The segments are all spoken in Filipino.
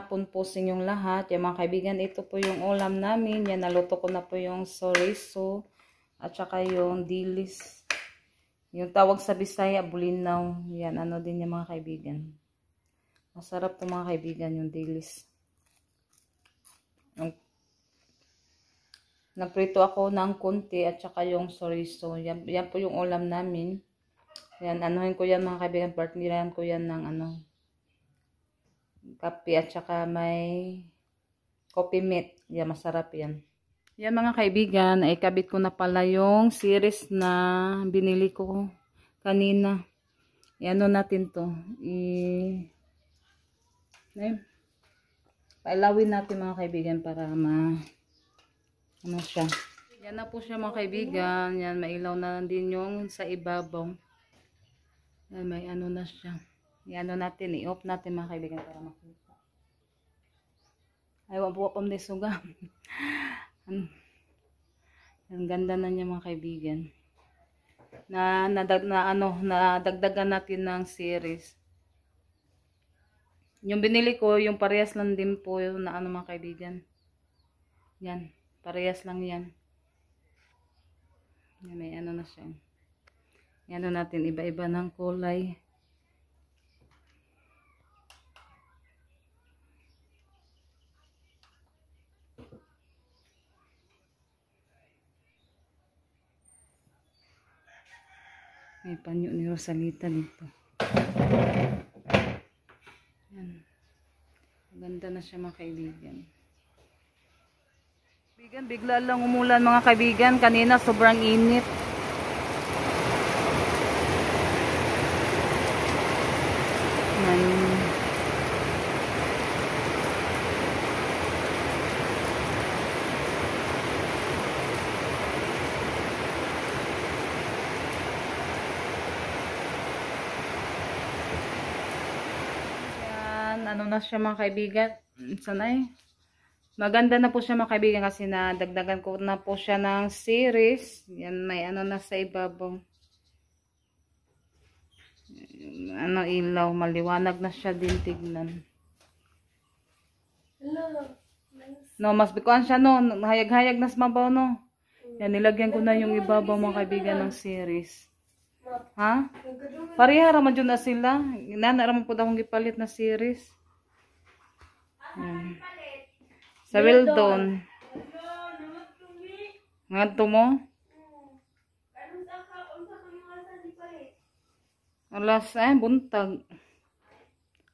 hapon po sa inyong lahat. Yan mga kaibigan, ito po yung ulam namin. Yan, naluto ko na po yung chorizo at saka yung dilis. Yung tawag sa Bisaya, bulinaw. Yan, ano din yung mga kaibigan. Masarap po mga kaibigan yung dilis. Nagprito ako ng konti at saka yung chorizo. Yan po yung ulam namin. Yan, anuhin ko yan mga kaibigan. Partiran ko yan ng kape at saka may coffee meat. Yan, masarap yan. Yan mga kaibigan, ay kabit ko na pala yung series na binili ko kanina. Ano natin to. Pailawin natin mga kaibigan para ano siya. Yan na po siya mga kaibigan. Yan, mailaw na din yung sa ibabaw. Yan, may ano na siya. Yan natin, i-off natin mga kaibigan para makita. Ayaw po pa mga suga. Ang ganda na niya mga kaibigan. Nadagdagan natin ng series. Yung binili ko, yung parehas lang din po yung mga kaibigan. Yan, parehas lang yan. Yan, may ano na siya. Yan natin, iba-iba ng kulay. May panyo ni Rosalita dito. Yan. Maganda na siya mga kaibigan. Bigla lang umulan mga kaibigan. Kanina sobrang init. Ano na siya mga kaibigan. Sanay. Maganda na po siya mga kaibigan kasi nadagdagan ko na po siya ng series. Yan, may ano na sa ibabaw. Ilaw. Maliwanag na siya din tignan. No, mas bikuan siya no. Hayag-hayag na sa mabaw no. Yan, nilagyan ko na yung ibabaw mga kaibigan ng series. Ha? Pareha raman dyan na sila. Naman po akong gipalit na series. Yan. Sa Wildon. Ngadto mo? Alas, buntag.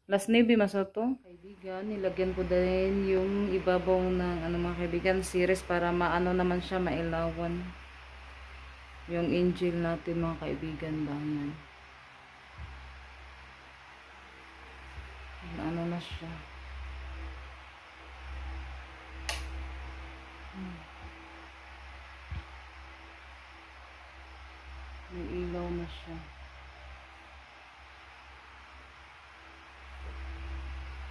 Alas 9 masoto. Kaibigan, nilagyan ko din yung ibabaw ng mga kaibigan series para maano naman siya, mailawan. Yung angel natin mga kaibigan ba yan. Ano na siya. May ilaw na siya.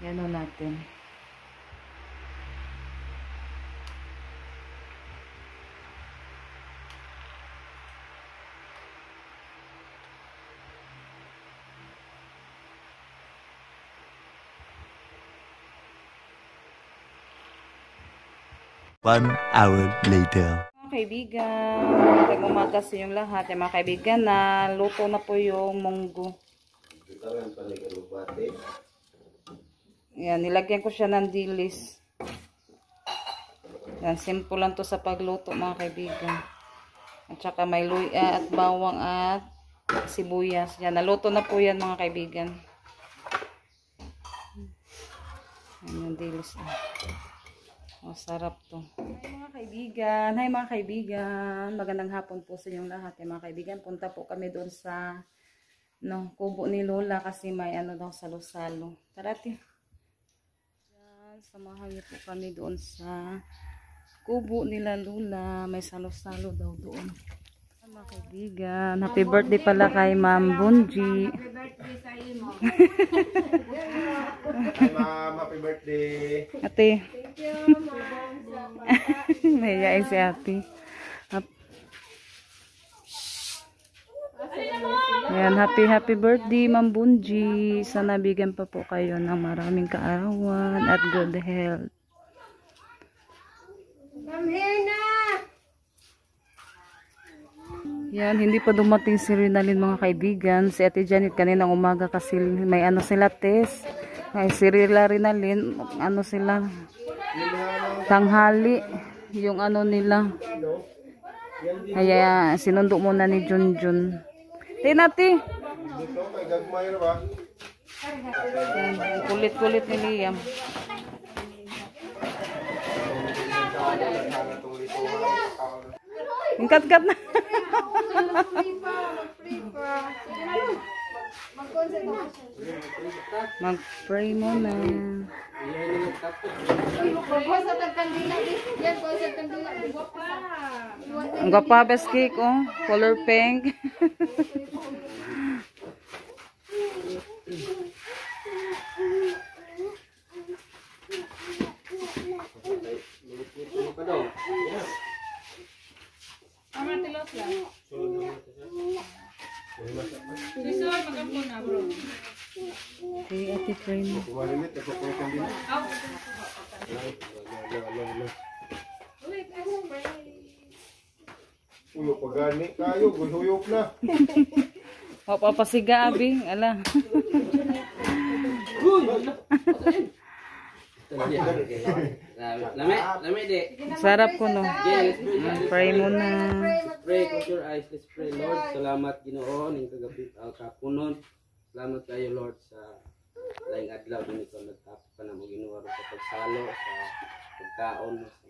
Yan o natin. One hour later. Mga kaibigan, magandang umaga sa inyong lahat. Mga kaibigan, na luto na po yung munggo. Yan, nilagyan ko siya ng dilis. Yan, simple lang to sa pagluto mga kaibigan. At saka may luya at bawang at sibuyas. Yan, naluto na po yan mga kaibigan. Yan yung dilis. Masarap to. Hi mga kaibigan. Magandang hapon po sa inyong lahat. Mga kaibigan, punta po kami doon sa kubo ni Lola kasi may daw salo-salo. Tara ti. Samahan niyo po kami doon sa kubo nila Lola. May salo-salo daw doon. Mga kaibigan, happy birthday pala kay Ma'am Bunji. Happy birthday sa imo. Hi Ma'am, happy birthday. Ate. Thank you, Ma'am. Mayayain si ate. Ayan, happy birthday, Ma'am Bunji. Sana bigyan pa po kayo ng maraming kaarawan at good health. Come here na! Yan, hindi pa dumating si Rinalyn mga kaibigan. Si Ate Janet kaninang umaga kasi may ano sila test. Ay, si Rinalyn, ano sila, tanghali. Yung ano nila. Kaya sinundo muna ni Junjun. Tinati. Dito, kay gagmay na ba? Kulit-kulit ni Liam. Ang kat-kat na. Mag-pray muna. Ang gapa best cake, oh. Color pink. Okay, Ate pray mo. Malimit, ako po yung din. Uyok pa gani kayo, huyok na. Papasiga, Abi. Ala. Lami di. Sarap ko, no? Yes, Pray muna. pray, close your eyes, let's pray, Lord. Salamat Ginoo ning kagabit kapunon. Salamat kayo Lord sa laing adlaw din ito nagtapos pa na mo Ginoo sa pagsalo sa pagkaon sa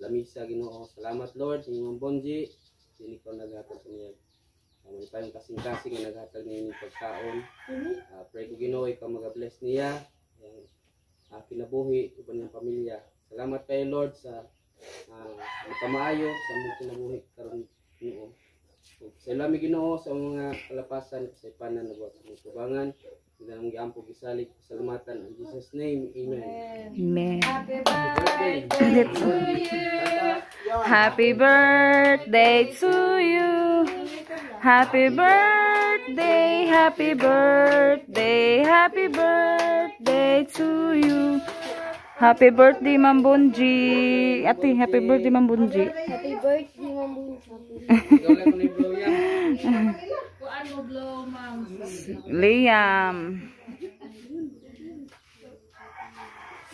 lamisa Ginoo. Salamat Lord sa inyong bonji. Dili ko naghatag niya. May tayong kasing-kasing nga naghatag niya ng pagkaon. Pray ko Ginoo ikaw mag-bless niya. Kinabuhi uban ng pamilya. Salamat kayo Lord sa makamaayo sa mga kinabuhi karon Ginoo. Sa ilami Ginoo sa mga kalapasan sa ipanan na buhat ng tubangan. Ang giampo gisalig salamatan in Jesus name. Amen. Amen. Happy birthday to you. Happy birthday to you. Happy birthday, happy birthday, happy birthday to you. Happy birthday, Ma'am Bunji. Ate, happy birthday, Ma'am Bunji. Happy birthday, Ma'am Bunji. Ikaw lang ko ni blow yan. Kuan mo blow, ma'am. Liam.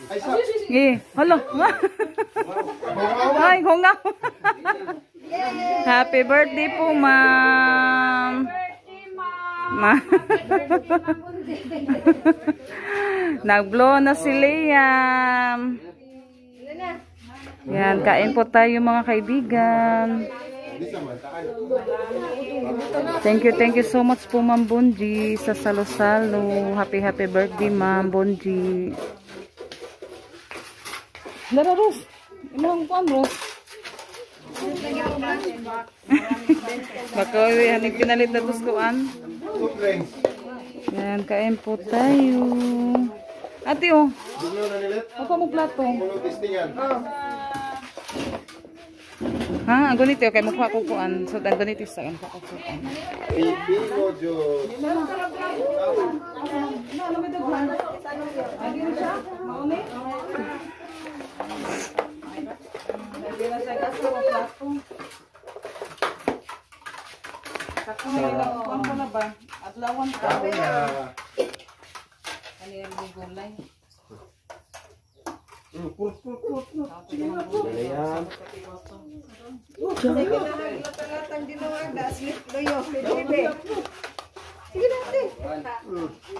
Ay, sa... Eh, hala. Ay, hungaw. Happy birthday po, Ma'am. Nag-blow na si Liam. Yan, kain po tayo mga kaibigan. Thank you so much po Ma'am Bunji sa salo-salo. Happy birthday Ma'am Bunji. Dara Ros, imong kuan Ros. Baka hanig pinalit na tuskuan. Yan, kain po tayo. Ate oh. Ako mo plato. Ha, ang ganito kay mukha ko kuan. So ang ganito sa kan ko kuan. Pipino Diyos. Kuan ko na ba? Adlawan ka. Ano yung gulay?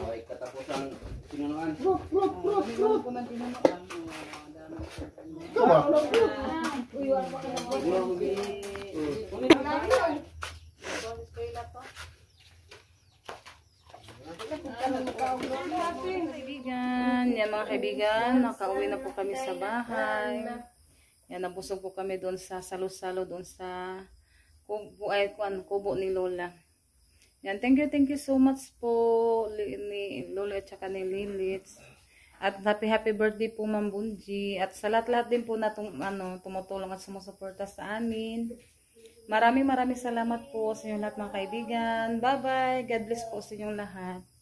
Ay, katapusan sinunuan. Kaibigan, yan mga kaibigan, nakauwi na po kami sa bahay. Yan, nabusog po kami doon sa salo-salo doon sa kubo ni Lola. Yan, thank you so much po ni Lola at saka ni Lilith. At happy birthday po Ma'am Bunji. At sa lahat-lahat din po na tumutulong at sumusuporta sa amin. Maraming salamat po sa inyong lahat mga kaibigan. Bye-bye. God bless po sa inyong lahat.